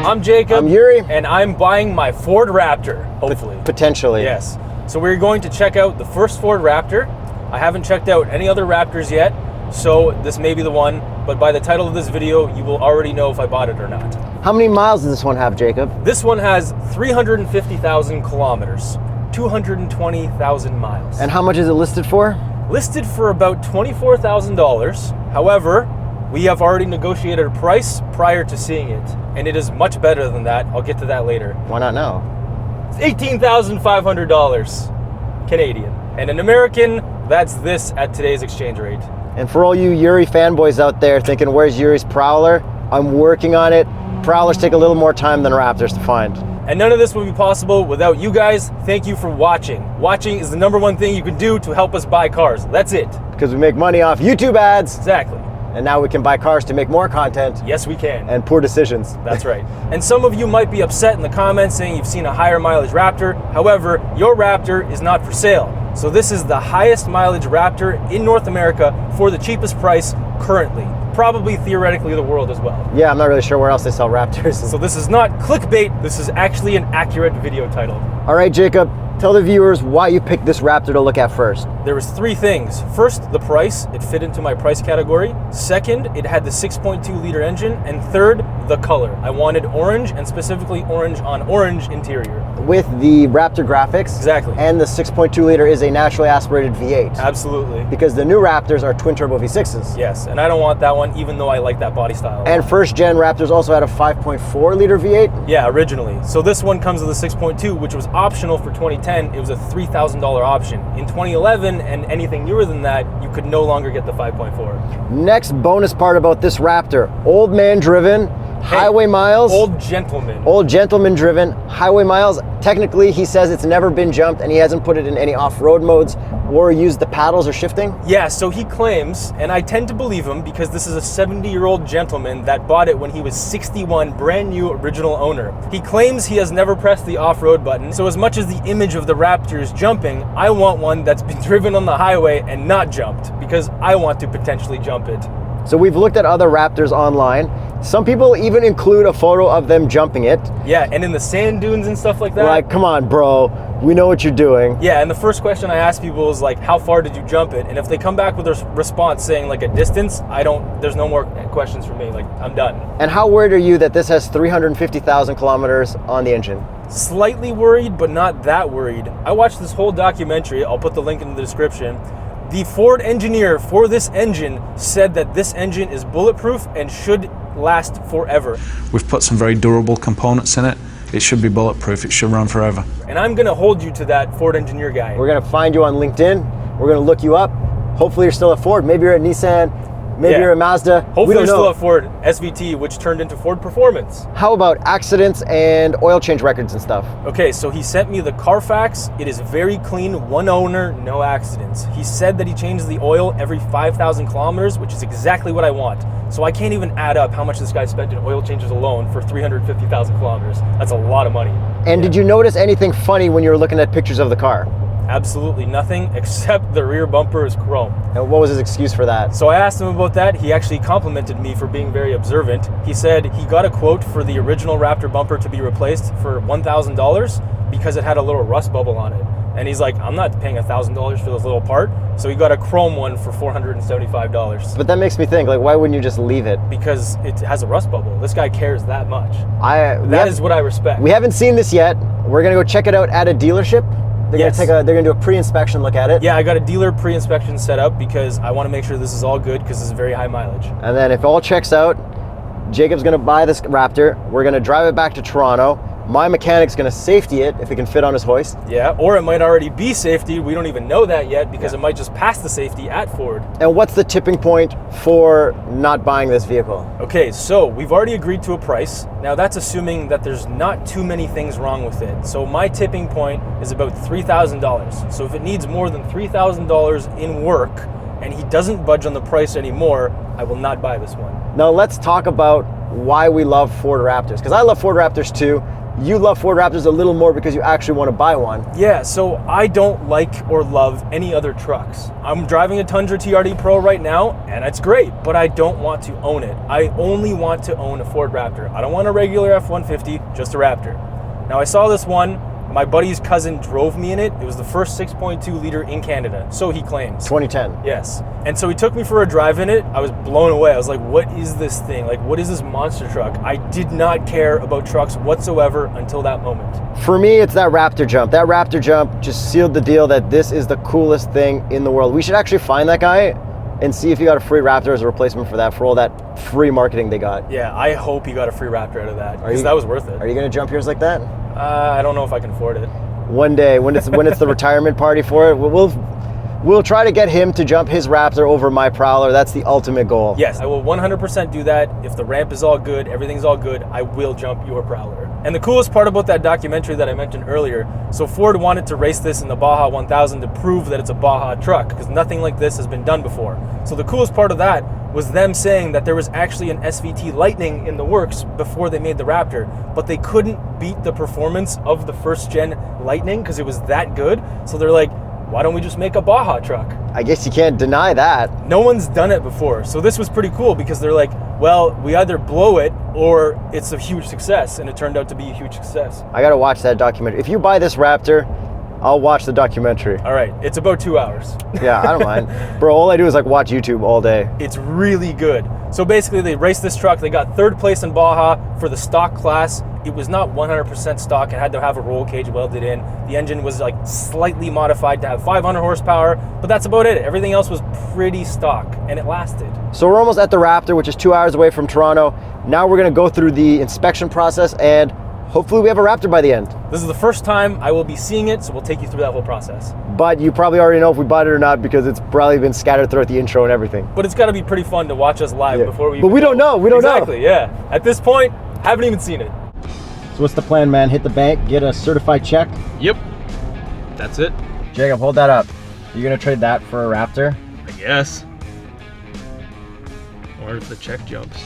I'm Jacob. I'm Yuri. And I'm buying my Ford Raptor, hopefully. Potentially. Yes. So we're going to check out the first Ford Raptor. I haven't checked out any other Raptors yet, so this may be the one, but by the title of this video, you will already know if I bought it or not. How many miles does this one have, Jacob? This one has 350,000 kilometers, 220,000 miles. And how much is it listed for? Listed for about $24,000. However, we have already negotiated a price prior to seeing it, and it is much better than that. I'll get to that later. Why not now? It's $18,500 Canadian. And in American, that's this at today's exchange rate. And for all you Yuri fanboys out there thinking, where's Yuri's Prowler? I'm working on it. Prowlers take a little more time than Raptors to find. And none of this would be possible without you guys. Thank you for watching. Watching is the #1 thing you can do to help us buy cars. That's it. Because we make money off YouTube ads. Exactly. And now we can buy cars to make more content. Yes, we can. And poor decisions. That's right. And some of you might be upset in the comments saying you've seen a higher mileage Raptor. However, your Raptor is not for sale. So this is the highest mileage Raptor in North America for the cheapest price currently. Probably theoretically the world as well. Yeah, I'm not really sure where else they sell Raptors. So this is not clickbait. This is actually an accurate video title. All right, Jacob, tell the viewers why you picked this Raptor to look at first. There was 3 things. First, the price. It fit into my price category. Second, it had the 6.2 liter engine. And third, the color. I wanted orange, and specifically orange on orange interior. With the Raptor graphics. Exactly. And the 6.2 liter is a naturally aspirated V8. Absolutely. Because the new Raptors are twin turbo V6s. Yes, and I don't want that one, even though I like that body style. And first gen Raptors also had a 5.4 liter V8. Yeah, originally. So this one comes with a 6.2, which was optional for 2010. It was a $3,000 option. In 2011 and anything newer than that, you could no longer get the 5.4. Next bonus part about this Raptor, old man driven, highway miles. Old gentleman. Old gentleman driven, highway miles. Technically, he says it's never been jumped and he hasn't put it in any off-road modes or used the paddles or shifting. Yeah, so he claims, and I tend to believe him because this is a 70-year-old gentleman that bought it when he was 61, brand new original owner. He claims he has never pressed the off-road button, so as much as the image of the Raptor is jumping, I want one that's been driven on the highway and not jumped because I want to potentially jump it. So we've looked at other Raptors online. Some people even include a photo of them jumping it. Yeah, and in the sand dunes and stuff like that. Like, come on, bro. We know what you're doing. Yeah, and the first question I ask people is like, how far did you jump it? And if they come back with a response saying like a distance, there's no more questions for me. Like, I'm done. And how worried are you that this has 350,000 kilometers on the engine? Slightly worried, but not that worried. I watched this whole documentary. I'll put the link in the description. The Ford engineer for this engine said that this engine is bulletproof and should last forever. We've put some very durable components in it. It should be bulletproof. It should run forever. And I'm gonna hold you to that Ford engineer guy. We're gonna find you on LinkedIn. We're gonna look you up. Hopefully you're still at Ford. Maybe you're at Nissan. Maybe you're a Mazda. Hopefully you're still at Ford SVT, which turned into Ford Performance. How about accidents and oil change records and stuff? Okay, so he sent me the Carfax. It is very clean, 1 owner, no accidents. He said that he changes the oil every 5,000 kilometers, which is exactly what I want. So I can't even add up how much this guy spent in oil changes alone for 350,000 kilometers. That's a lot of money. And did you notice anything funny when you were looking at pictures of the car? Absolutely nothing, except the rear bumper is chrome. And what was his excuse for that? So I asked him about that. He actually complimented me for being very observant. He said he got a quote for the original Raptor bumper to be replaced for $1,000 because it had a little rust bubble on it. And he's like, I'm not paying $1,000 for this little part. So he got a chrome one for $475. But that makes me think, like, why wouldn't you just leave it? Because it has a rust bubble. This guy cares that much. That is what I respect. We haven't seen this yet. We're gonna go check it out at a dealership. They're gonna do a pre-inspection look at it. Yeah, I got a dealer pre-inspection set up because I want to make sure this is all good because this is very high mileage. And then if all checks out, Jacob's gonna buy this Raptor. We're gonna drive it back to Toronto. My mechanic's gonna safety it if it can fit on his hoist. Yeah, or it might already be safety. We don't even know that yet because it might just pass the safety at Ford. And what's the tipping point for not buying this vehicle? Okay, so we've already agreed to a price. Now that's assuming that there's not too many things wrong with it. So my tipping point is about $3,000. So if it needs more than $3,000 in work and he doesn't budge on the price anymore, I will not buy this one. Now let's talk about why we love Ford Raptors, because I love Ford Raptors too. you love Ford Raptors a little more because you actually want to buy one. Yeah, so I don't like or love any other trucks. I'm driving a Tundra TRD Pro right now, and it's great, but I don't want to own it. I only want to own a Ford Raptor. I don't want a regular F-150, just a Raptor. Now, I saw this one. My buddy's cousin drove me in it. It was the first 6.2 liter in Canada, so he claims. 2010. Yes. And so he took me for a drive in it. I was blown away. I was like, what is this thing? Like, what is this monster truck? I did not care about trucks whatsoever until that moment. For me, it's that Raptor jump. That Raptor jump just sealed the deal that this is the coolest thing in the world. We should actually find that guy and see if he got a free Raptor as a replacement for that, for all that free marketing they got. Yeah, I hope he got a free Raptor out of that, because that was worth it. Are you going to jump yours like that? I don't know if I can afford it. One day, when it's the retirement party for it, we'll try to get him to jump his Raptor over my Prowler. That's the ultimate goal. Yes, I will 100% do that. If the ramp is all good, everything's all good, I will jump your Prowler. And the coolest part about that documentary that I mentioned earlier, so Ford wanted to race this in the Baja 1000 to prove that it's a Baja truck, because nothing like this has been done before. So the coolest part of that was them saying that there was actually an SVT Lightning in the works before they made the Raptor, but they couldn't beat the performance of the first gen Lightning because it was that good. So they're like, why don't we just make a Baja truck? I guess you can't deny that. No one's done it before. So this was pretty cool because they're like, well, we either blow it or it's a huge success, and it turned out to be a huge success. I gotta watch that documentary. If you buy this Raptor, I'll watch the documentary. All right, it's about 2 hours. Yeah, I don't mind. Bro, all I do is like watch YouTube all day. It's really good. So basically they raced this truck. They got third place in Baja for the stock class. It was not 100% stock. It had to have a roll cage welded in. The engine was like slightly modified to have 500 horsepower, but that's about it. Everything else was pretty stock, and it lasted. So we're almost at the Raptor, which is 2 hours away from Toronto. Now we're gonna go through the inspection process, and hopefully we have a Raptor by the end. This is the first time I will be seeing it, so we'll take you through that whole process. But you probably already know if we bought it or not because it's probably been scattered throughout the intro and everything. But it's gotta be pretty fun to watch us live before we... But we don't know, we don't know. Exactly, yeah. At this point, haven't even seen it. So what's the plan, man? Hit the bank, get a certified check? Yep, that's it. Jacob, hold that up. You gonna trade that for a Raptor? I guess. Or if the check jumps.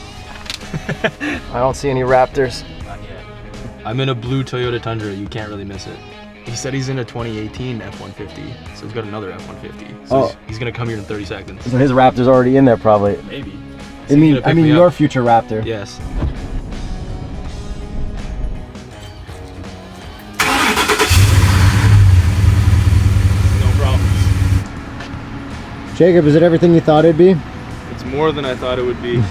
I don't see any Raptors. Not yet. I'm in a blue Toyota Tundra. You can't really miss it. He said he's in a 2018 F-150, so he's got another F-150. So he's gonna come here in 30 seconds. So his Raptor's already in there, probably. Maybe. I mean your future Raptor. Yes. No problems. Jacob, is it everything you thought it'd be? It's more than I thought it would be.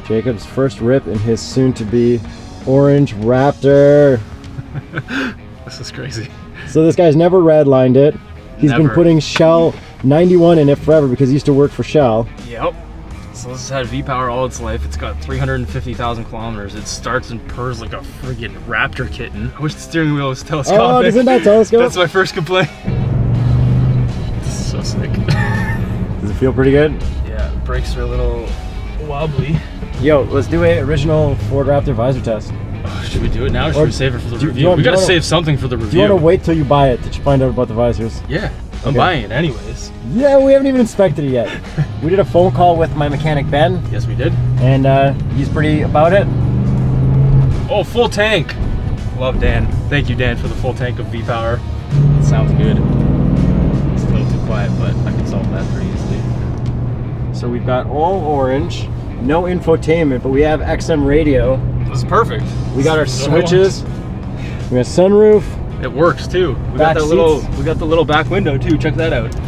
Jacob's first rip in his soon-to-be orange Raptor. This is crazy. So this guy's never redlined it. He's been putting Shell 91 in it forever because he used to work for Shell. Yep. So this has had V-Power all its life. It's got 350,000 kilometers. It starts and purs like a friggin' Raptor kitten. I wish the steering wheel was telescopic. Oh, isn't that telescope? That's my first complaint. This is so sick. Does it feel pretty good? Yeah, brakes are a little wobbly. Yo, let's do a original Ford Raptor visor test. Oh, should we do it now or should we save it for the review? We gotta save something for the review. Do you want to wait till you buy it to find out about the visors? Yeah, I'm buying it anyways. Yeah, we haven't even inspected it yet. We did a phone call with my mechanic Ben. Yes, we did. And he's pretty about it. Oh, full tank. Love Dan. Thank you, Dan, for the full tank of V-Power. It sounds good. It's a little too quiet, but I can solve that pretty easily. So we've got all orange, no infotainment, but we have XM radio. This is perfect. We got our switches. We got sunroof. It works too. We Back got the little back window too. Check that out. Oh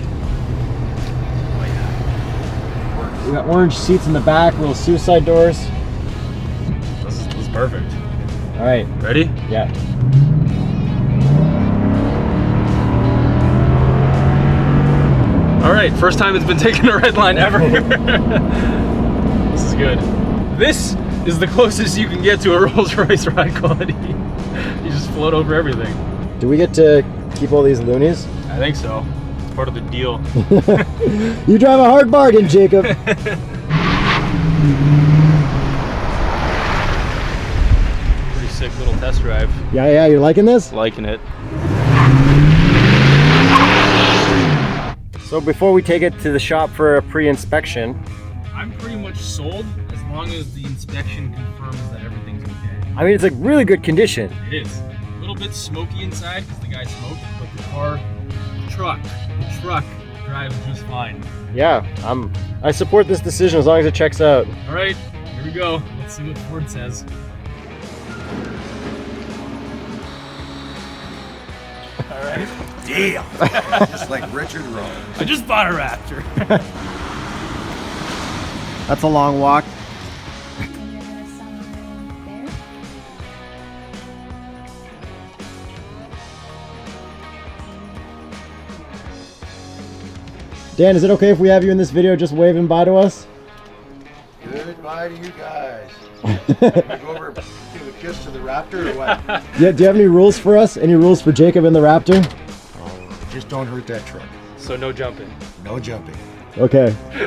yeah. We got orange seats in the back, little suicide doors. This is perfect. All right. Ready? Yeah. All right. First time it's been taking a red line ever. This is good. This is the closest you can get to a Rolls-Royce ride quality. You just float over everything. Do we get to keep all these loonies? I think so. It's part of the deal. You drive a hard bargain, Jacob. Pretty sick little test drive. Yeah, you're liking this? Liking it. So before we take it to the shop for a pre-inspection, I'm pretty much sold as long as the inspection confirms that everything's okay. I mean, it's like really good condition. It is. A little bit smoky inside because the guy smoked, but the truck drives just fine. Yeah, I support this decision as long as it checks out. All right, here we go. Let's see what Ford says. All right. Deal. Just like Richard Rowe. I just bought a Raptor. That's a long walk. Dan, is it okay if we have you in this video just waving bye to us? Goodbye to you guys. You go over, give a kiss to the Raptor or what? Yeah, do you have any rules for us? Any rules for Jacob and the Raptor? Oh, just don't hurt that truck. So no jumping. No jumping. Okay. I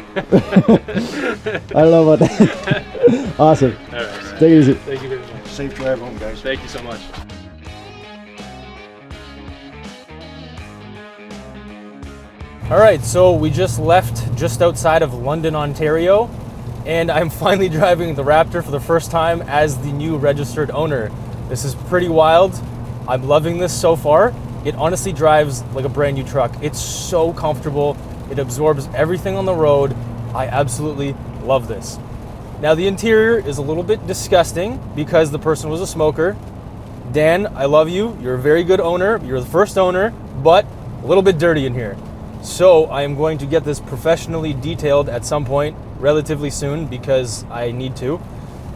don't know about that. Awesome. All right. Take it easy. Thank you very much. Safe drive home, guys. Thank you so much. All right, so we just left just outside of London, Ontario, and I'm finally driving the Raptor for the first time as the new registered owner. This is pretty wild. I'm loving this so far. It honestly drives like a brand new truck. It's so comfortable. It absorbs everything on the road. I absolutely love this. Now the interior is a little bit disgusting because the person was a smoker. Dan, I love you. You're a very good owner. You're the first owner, but a little bit dirty in here. So I am going to get this professionally detailed at some point relatively soon because I need to.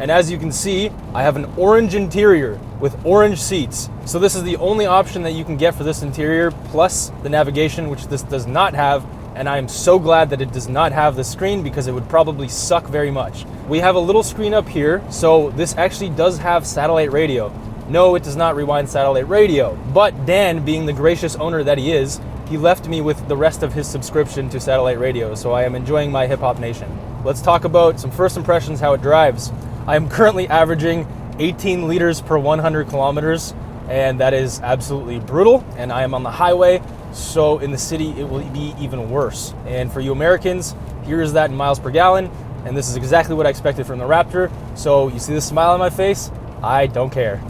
And as you can see, I have an orange interior with orange seats. So this is the only option that you can get for this interior, plus the navigation, which this does not have. And I am so glad that it does not have the screen because it would probably suck very much. We have a little screen up here, so this actually does have satellite radio. No, it does not rewind satellite radio, but Dan, being the gracious owner that he is, he left me with the rest of his subscription to satellite radio, so I am enjoying my Hip Hop Nation. Let's talk about some first impressions, how it drives. I am currently averaging 18 liters per 100 kilometers, and that is absolutely brutal, and I am on the highway, so in the city it will be even worse. And for you Americans, here is that in miles per gallon, and this is exactly what I expected from the Raptor, so you see the smile on my face? I don't care.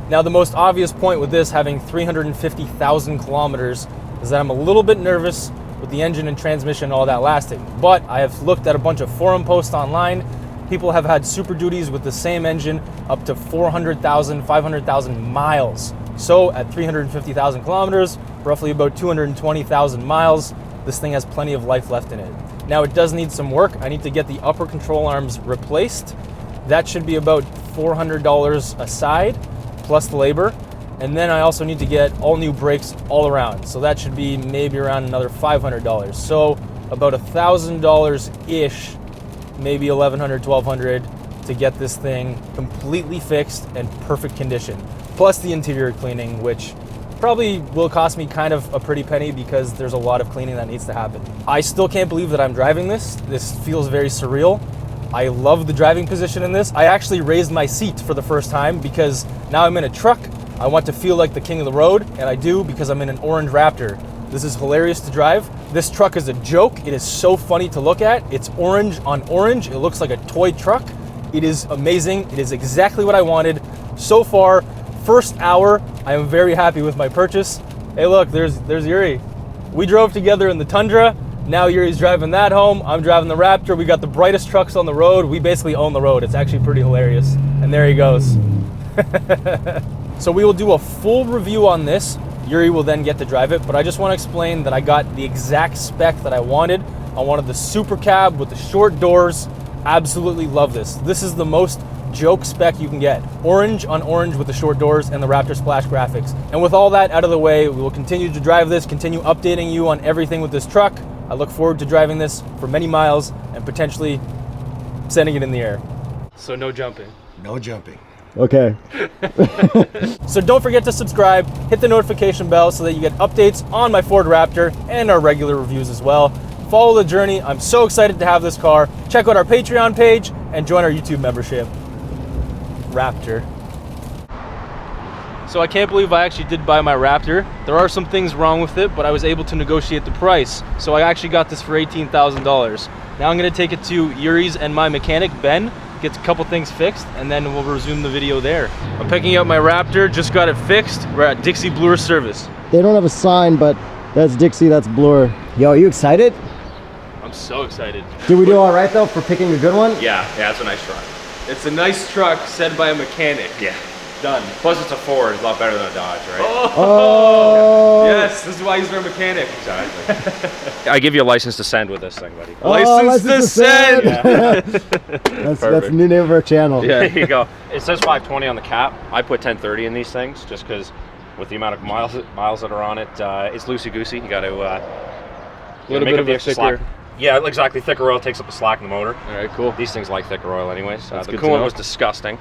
Now the most obvious point with this having 350,000 kilometers is that I'm a little bit nervous with the engine and transmission and all that lasting. But I have looked at a bunch of forum posts online. People have had Super Duties with the same engine up to 400,000, 500,000 miles. So at 350,000 kilometers, roughly about 220,000 miles, this thing has plenty of life left in it. Now it does need some work. I need to get the upper control arms replaced. That should be about $400 a side, plus the labor. And then I also need to get all new brakes all around. So that should be maybe around another $500. So about $1,000-ish, maybe $1,100, $1,200 to get this thing completely fixed and perfect condition. Plus the interior cleaning, which probably will cost me kind of a pretty penny because there's a lot of cleaning that needs to happen. I still can't believe that I'm driving this. This feels very surreal. I love the driving position in this. I actually raised my seat for the first time because now I'm in a truck. I want to feel like the king of the road, and I do because I'm in an orange Raptor. This is hilarious to drive. This truck is a joke. It is so funny to look at. It's orange on orange. It looks like a toy truck. It is amazing. It is exactly what I wanted. So far, first hour, I am very happy with my purchase. Hey look, there's Yuri. We drove together in the Tundra. Now Yuri's driving that home. I'm driving the Raptor. We got the brightest trucks on the road. We basically own the road. It's actually pretty hilarious. And there he goes. So we will do a full review on this. Yuri will then get to drive it, but I just want to explain that I got the exact spec that I wanted. I wanted the super cab with the short doors. Absolutely love this. This is the most joke spec you can get. Orange on orange with the short doors and the Raptor Splash graphics. And with all that out of the way, we will continue to drive this, continue updating you on everything with this truck. I look forward to driving this for many miles and potentially sending it in the air. So no jumping. No jumping. Okay. So don't forget to subscribe, hit the notification bell so that you get updates on my Ford Raptor and our regular reviews as well. Follow the journey. I'm so excited to have this car. Check out our Patreon page and join our YouTube membership. Raptor. So I can't believe I actually did buy my Raptor. There are some things wrong with it, but I was able to negotiate the price. So I actually got this for $18,000. Now I'm gonna take it to Yuri's and my mechanic, Ben, get a couple things fixed, and then we'll resume the video there. I'm picking up my Raptor, just got it fixed. We're at Dixie Bloor Service. They don't have a sign, but that's Dixie, that's Bloor. Yo, are you excited? I'm so excited. Did we do all right though for picking a good one? Yeah, it's a nice truck. It's a nice truck said by a mechanic. Yeah. Done. Plus it's a Ford, it's a lot better than a Dodge, right? Oh! Yes, this is why he's our mechanic. Exactly. I give you a license to send with this thing, buddy. License to send! That's the new name of our channel. Yeah. There you go. It says 520 on the cap. I put 1030 in these things just because with the amount of miles that are on it, it's loosey-goosey. You got to little bit of a thicker. Yeah, exactly. Thicker oil takes up the slack in the motor. All right, cool. These things like thicker oil anyways. The good to coolant know. was disgusting.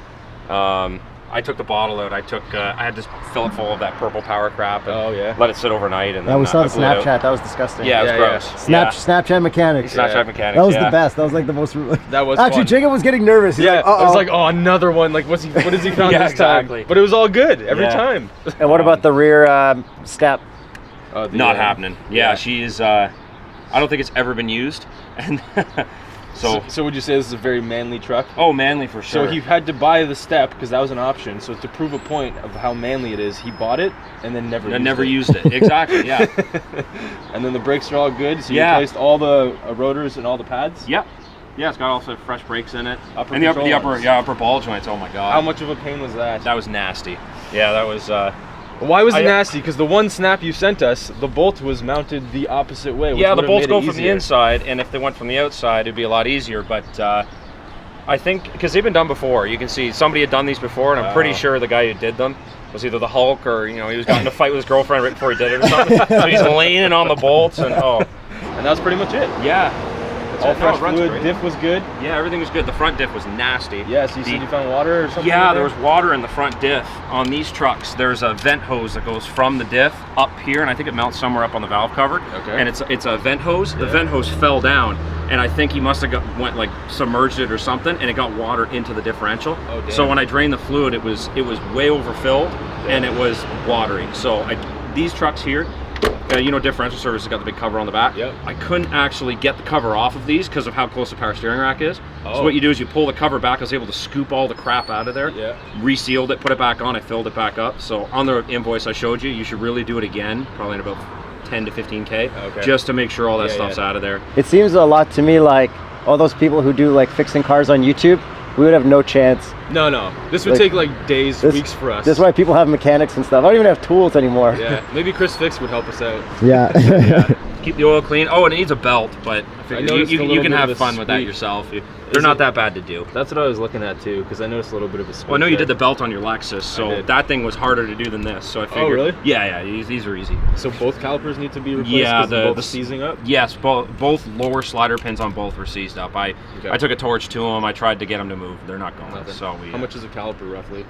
I took the bottle out. I had to fill it full of that purple power crap. And let it sit overnight. And Yeah, then, we saw the I blew it out. Snapchat. That was disgusting. Yeah, it was gross. Yeah. Snapchat mechanics. Snapchat mechanics. That was yeah. the best. That was like the most. That was actually fun. Jacob was getting nervous. He's like, I was like, oh, another one. Like, what has he found Yeah, this exactly. time? But it was all good every Yeah. time. And what about the rear step? Not happening. Yeah, she is. I don't think it's ever been used. And so would you say this is a very manly truck? Oh, manly for sure. So he had to buy the step because that was an option. So to prove a point of how manly it is, he bought it and then never used it. Exactly. Yeah. And then the brakes are all good. So you replaced all the rotors and all the pads. Yep. Yeah, it's got also fresh brakes in it. Upper and the control arms. upper ball joints. Oh my god. How much of a pain was that? That was nasty. Yeah, that was. Why was it nasty? Because the one snap you sent us, the bolt was mounted the opposite way. Which Yeah, the would've bolts made go it from the easier. inside, and if they went from the outside, it'd be a lot easier. But I think because they've been done before, you can see somebody had done these before, and I'm pretty sure the guy who did them was either the Hulk or he was got in a fight with his girlfriend right before he did it or something. So he's leaning on the bolts, and and that was pretty much it. Yeah. All No, fresh it runs fluid, great. diff was good. Yeah, everything was good. The front diff was nasty. Yeah, so you said you found water or something? Yeah, in there was water in the front diff. On these trucks, there's a vent hose that goes from the diff up here, and I think it mounts somewhere up on the valve cover. Okay. And it's a vent hose. The vent hose fell down, and I think he must have went like submerged it or something, and it got water into the differential. Oh, damn. So when I drained the fluid, it was way overfilled, and it was watery. So these trucks here, differential service has got the big cover on the back. Yep. I couldn't actually get the cover off of these because of how close the power steering rack is. Oh. So what you do is you pull the cover back. I was able to scoop all the crap out of there. Yeah. Resealed it, put it back on. I filled it back up. So on the invoice I showed you, you should really do it again, probably in about 10 to 15K, just to make sure all that stuff's out of there. It seems a lot to me like all those people who do like fixing cars on YouTube. We would have no chance. No. This would take like days, weeks for us. That's why people have mechanics and stuff. I don't even have tools anymore. Yeah, maybe Chris Fix would help us out. Yeah. Keep the oil clean. Oh, and it needs a belt, but I figure you can have fun with that squeak. yourself. They're not that bad to do. That's what I was looking at too, because I noticed a little bit of a squeak. Well, I know you there. did the belt on your Lexus, so that thing was harder to do than this. So I figured. Oh, really? Yeah, these are easy. So both calipers need to be replaced. Yeah, both seizing up. Yes, both lower slider pins on both were seized up. I took a torch to them. I tried to get them to move. They're not going. Nothing. So How much is a caliper roughly?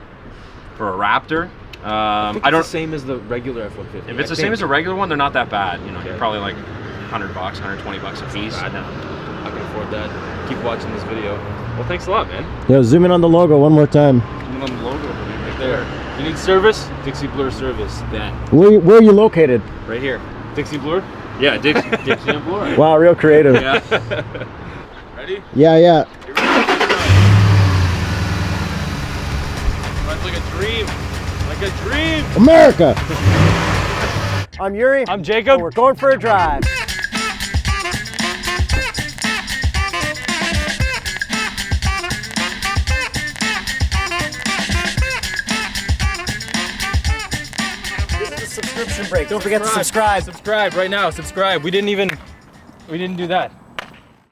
for a Raptor? I I don't. It's the same as the regular F-150. If it's the same as a regular one, they're not that bad. You're probably like $100, $120 a piece. I can afford that. Keep watching this video. Well, thanks a lot, man. Yo, zoom in on the logo one more time. Zoom in on the logo right there. You need service? Dixie Bloor Service. Then. Where are you located? Right here. Dixie Bloor? Yeah, Dixie. Dixie and Bloor. Wow, real creative. Yeah. Ready? Yeah. Runs like a dream. Like a dream. America. I'm Yuri. I'm Jacob. And we're going for a drive. This is a subscription break. Don't forget to subscribe. Subscribe right now. Subscribe. We didn't do that.